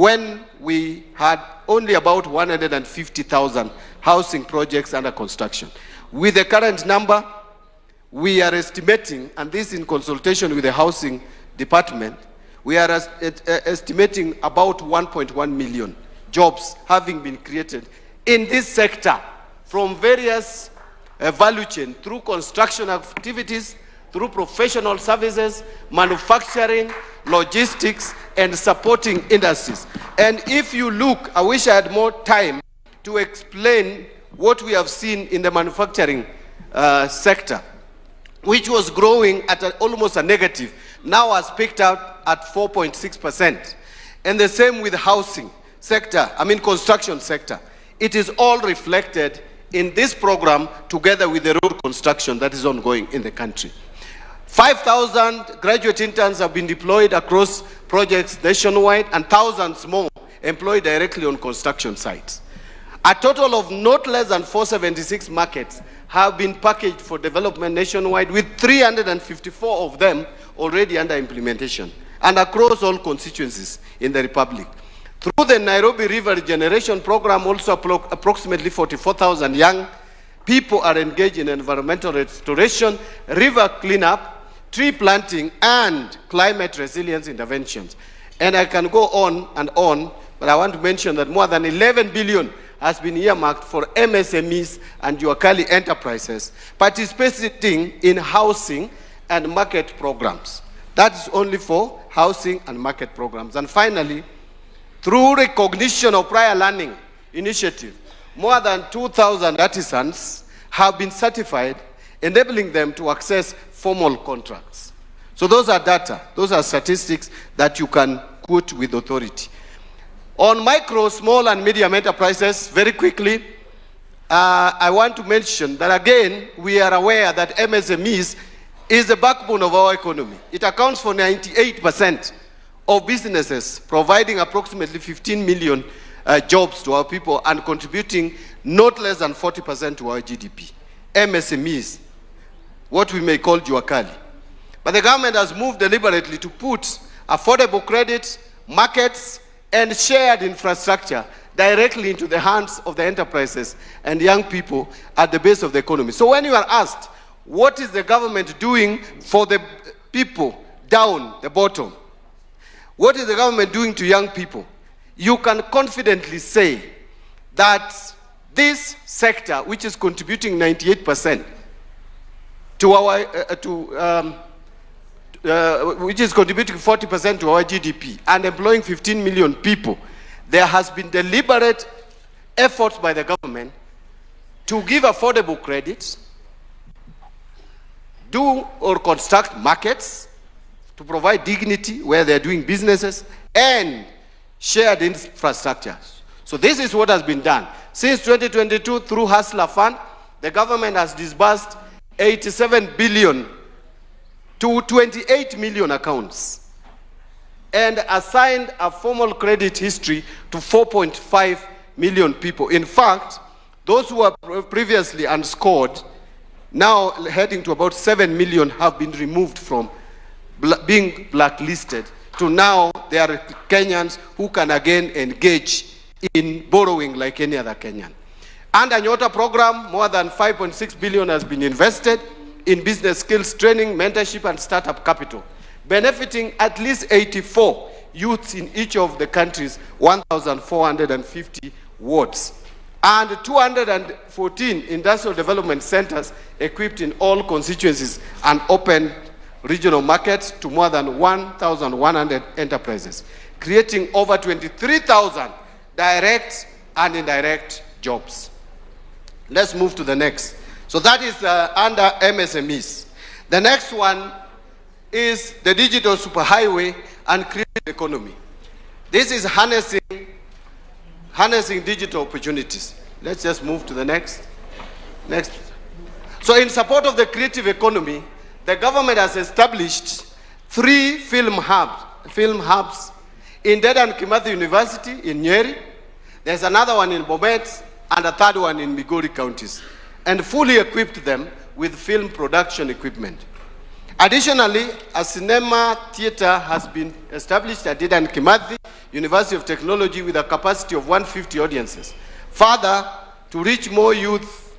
when we had only about 150,000 housing projects under construction. With the current number, we are estimating, and this in consultation with the housing department, we are estimating about 1.1 million jobs having been created in this sector from various value chain, through construction activities, through professional services, manufacturing, logistics, and supporting industries. And if you look, I wish I had more time to explain what we have seen in the manufacturing sector, which was growing at almost a negative, now has picked up at 4.6%. And the same with the housing sector, construction sector. It is all reflected in this program together with the road construction that is ongoing in the country. 5,000 graduate interns have been deployed across projects nationwide and thousands more employed directly on construction sites. A total of not less than 476 markets have been packaged for development nationwide, with 354 of them already under implementation and across all constituencies in the Republic. Through the Nairobi River Regeneration Program, also approximately 44,000 young people are engaged in environmental restoration, river cleanup, tree planting, and climate resilience interventions. And I can go on and on, but I want to mention that more than 11 billion has been earmarked for MSMEs and Juakali enterprises participating in housing and market programs. That is only for housing and market programs. And finally, through recognition of prior learning initiative, more than 2,000 artisans have been certified, enabling them to access formal contracts. So those are data, those are statistics that you can quote with authority. On micro, small, and medium enterprises, very quickly, I want to mention that again, we are aware that MSMEs is the backbone of our economy. It accounts for 98% of businesses, providing approximately 15 million jobs to our people and contributing not less than 40% to our GDP. MSMEs, what we may call Juakali. But the government has moved deliberately to put affordable credit, markets, and shared infrastructure directly into the hands of the enterprises and young people at the base of the economy. So when you are asked, what is the government doing for the people down the bottom? What is the government doing to young people? You can confidently say that this sector, which is contributing 98% to our, which is contributing 40% to our GDP and employing 15 million people, there has been deliberate efforts by the government to give affordable credits, do or construct markets, to provide dignity where they're doing businesses, and shared infrastructure. So this is what has been done. Since 2022, through Hustler Fund, the government has disbursed 87 billion to 28 million accounts and assigned a formal credit history to 4.5 million people. In fact, those who were previously unscored, now heading to about 7 million, have been removed from being blacklisted to now they are Kenyans who can again engage in borrowing like any other Kenyan. Under Nyota program, more than 5.6 billion has been invested in business skills training, mentorship, and startup capital, benefiting at least 84 youths in each of the country's 1,450 wards, and 214 industrial development centers equipped in all constituencies and open regional markets to more than 1,100 enterprises, creating over 23,000 direct and indirect jobs. Let's move to the next. So that is under MSMEs. The next one is the digital superhighway and creative economy. This is harnessing digital opportunities. Let's just move to the next. So in support of the creative economy, the government has established 3 film hubs in Dedan Kimathi University in Nyeri. There's another one in Bomet and a third one in Migori counties, and fully equipped them with film production equipment. Additionally, a cinema theater has been established at Dedan Kimathi University of Technology with a capacity of 150 audiences. Further, to reach more youth,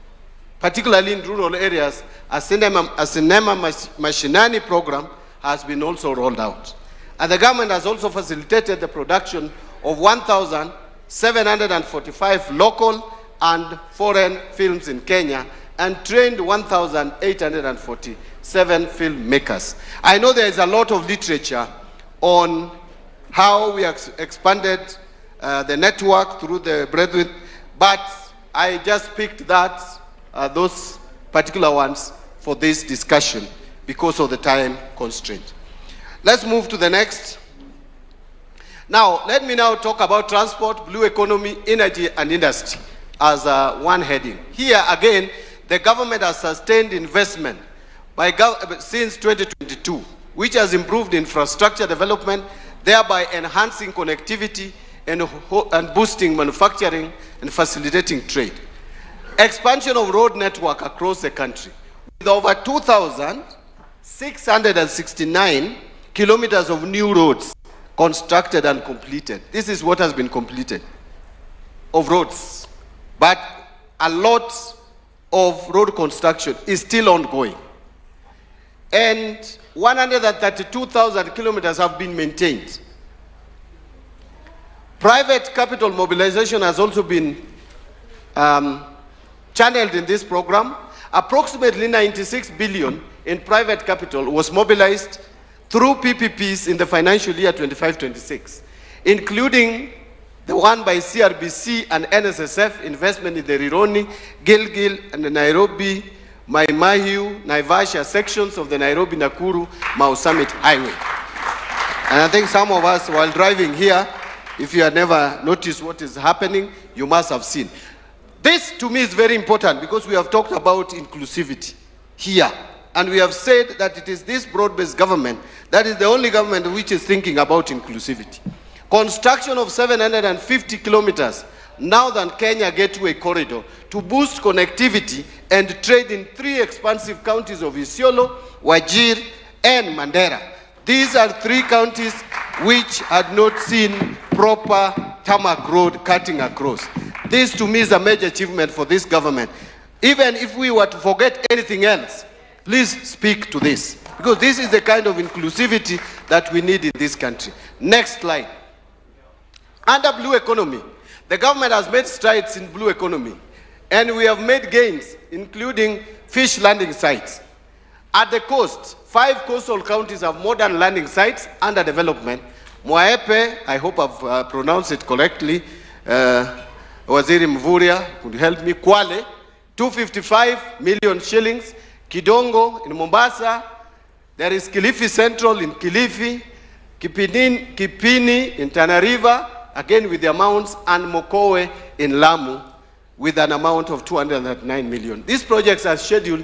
particularly in rural areas, a cinema mashinani program has been also rolled out. And the government has also facilitated the production of 1,745 local and foreign films in Kenya and trained 1,847 filmmakers. I know there is a lot of literature on how we expanded the network through the Brethren, but I just picked those particular ones for this discussion because of the time constraint. Let's move to the next. Now, let me now talk about transport, blue economy, energy, and industry as one heading. Here, again, the government has sustained investment since 2022, which has improved infrastructure development, thereby enhancing connectivity and boosting manufacturing and facilitating trade. Expansion of road network across the country, with over 2,669 kilometers of new roads constructed and completed. This is what has been completed of roads. But a lot of road construction is still ongoing. And 132,000 kilometers have been maintained. Private capital mobilization has also been channeled in this program. Approximately 96 billion in private capital was mobilized through PPPs in the financial year 25-26, including the one by CRBC and NSSF investment in the Rironi, Gilgil, and the Nairobi, Mai Mahiu, Naivasha sections of the Nairobi-Nakuru Mau Summit Highway. And I think some of us, while driving here, if you have never noticed what is happening, you must have seen. This, to me, is very important because we have talked about inclusivity here. And we have said that it is this broad-based government that is the only government which is thinking about inclusivity. Construction of 750 kilometers Northern Kenya Gateway Corridor to boost connectivity and trade in 3 expansive counties of Isiolo, Wajir, and Mandera. These are 3 counties which had not seen proper tarmac road cutting across. This, to me, is a major achievement for this government. Even if we were to forget anything else, please speak to this, because this is the kind of inclusivity that we need in this country. Next slide. Under blue economy, the government has made strides in blue economy, and we have made gains, including fish landing sites. At the coast, 5 coastal counties have modern landing sites under development. Mwaepe, I hope I've pronounced it correctly, Waziri Mvuria could help me. Kwale, 255 million shillings. Kidongo in Mombasa. There is Kilifi Central in Kilifi. Kipini in Tana River, again with the amounts, and Mokowe in Lamu with an amount of 209 million. These projects are scheduled,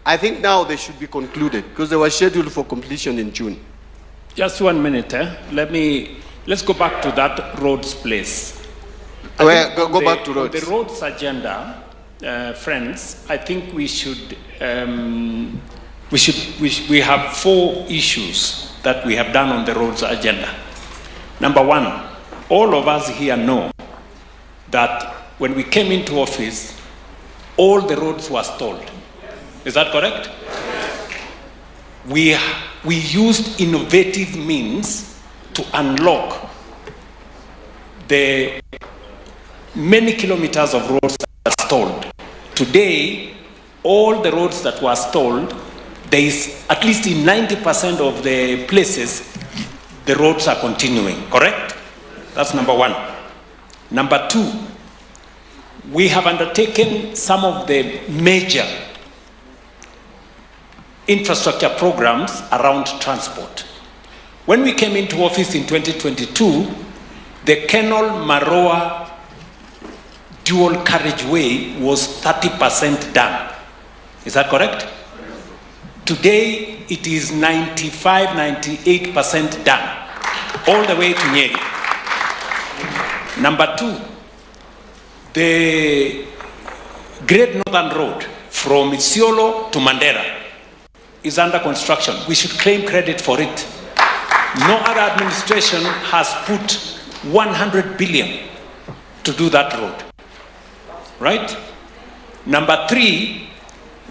I think now they should be concluded because they were scheduled for completion in June. Just 1 minute. Let's go back to that roads place. Go back to roads. The roads agenda, friends, I think we have 4 issues that we have done on the roads agenda. Number 1, all of us here know that when we came into office, all the roads were stalled. Is that correct? We used innovative means to unlock the many kilometers of roads that are stalled. Today, all the roads that were stalled, there is, at least in 90% of the places, the roads are continuing, correct? That's number 1. Number 2, we have undertaken some of the major infrastructure programs around transport. When we came into office in 2022, the Kenol-Maroa dual carriageway was 30% done. Is that correct? Today, it is 98% done, all the way to Nyeri. Number 2, the Great Northern Road from Isiolo to Mandera is under construction. We should claim credit for it. No other administration has put 100 billion to do that road, right? Number 3,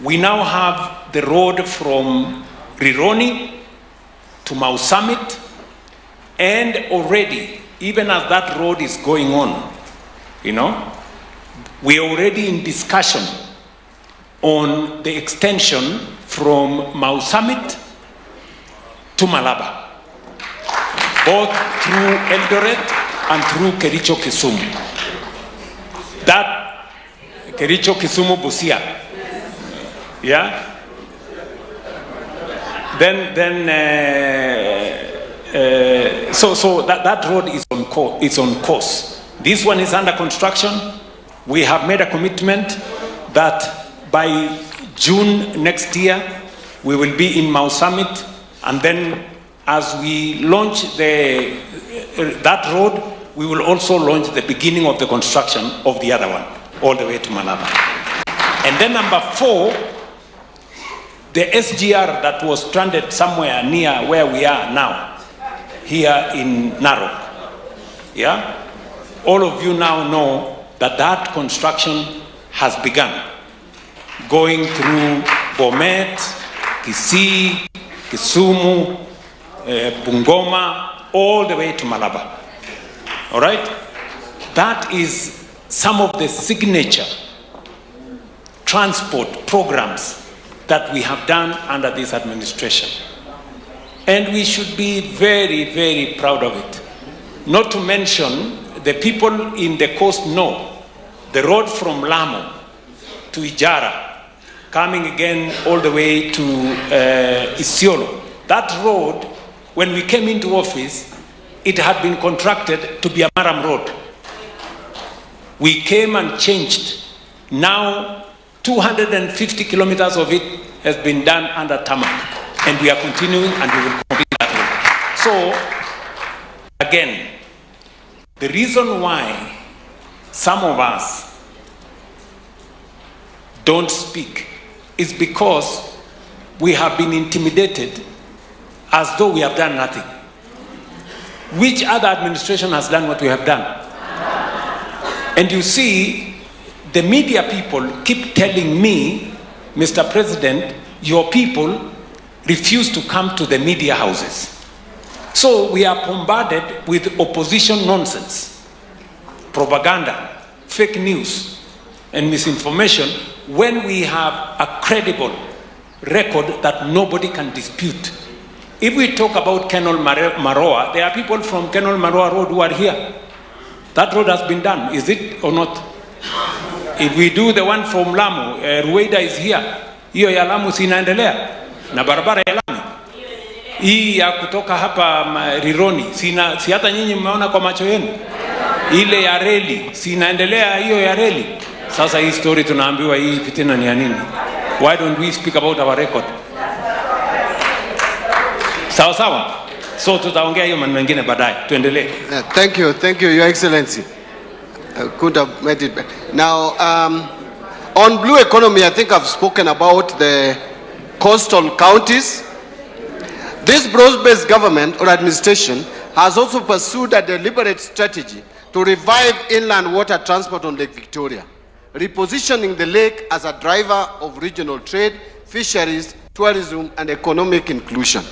we now have the road from Rironi to Mau Summit, and already, even as that road is going on, you know, we are already in discussion on the extension from Mau Summit to Malava, both through Eldoret and through Kericho Kisumu. That Kericho Kisumu Busia, yeah. So that road is on course. This one is under construction. We have made a commitment that by June next year we will be in Mau Summit, and then as we launch that road, we will also launch the beginning of the construction of the other one, all the way to Malava. And then number 4, the SGR that was stranded somewhere near where we are now, here in Narok. Yeah? All of you now know that that construction has begun, going through Bomet, Kisii, Kisumu, Bungoma, all the way to Malava. All right? That is some of the signature transport programs that we have done under this administration. And we should be very, very proud of it. Not to mention, the people in the coast know the road from Lamu to Ijara, coming again all the way to Isiolo. That road, when we came into office, it had been contracted to be a Maram road. We came and changed. Now, 250 kilometers of it has been done under tarmac, and we are continuing, and we will complete that road. So, again, the reason why some of us don't speak is because we have been intimidated as though we have done nothing. Which other administration has done what we have done? And you see, the media people keep telling me, Mr. President, your people refuse to come to the media houses. So we are bombarded with opposition nonsense, propaganda, fake news, and misinformation when we have a credible record that nobody can dispute. If we talk about Kenol Maroa, there are people from Kenol Maroa Road who are here. That road has been done, is it or not? If we do the one from Lamu, Rueda is here. Hiyo ya Lamu sinaendelea na barabara ya Lamu. Hii ya kutoka hapa Rironi, si hata nyinyi mmeona kwa macho yenu. Ile ya reli, sinaendelea hiyo ya reli. Sasa hii story tunaambiwa hii fitina ni ya nini? Why don't we speak about our record? Sawa sawa. So tutaongea hiyo maneno mengine baadaye. Tuendelee. Thank you, Your Excellency. Could have made it better. Now, on blue economy, I think I've spoken about the coastal counties. This broad-based government or administration has also pursued a deliberate strategy to revive inland water transport on Lake Victoria, repositioning the lake as a driver of regional trade, fisheries, tourism, and economic inclusion.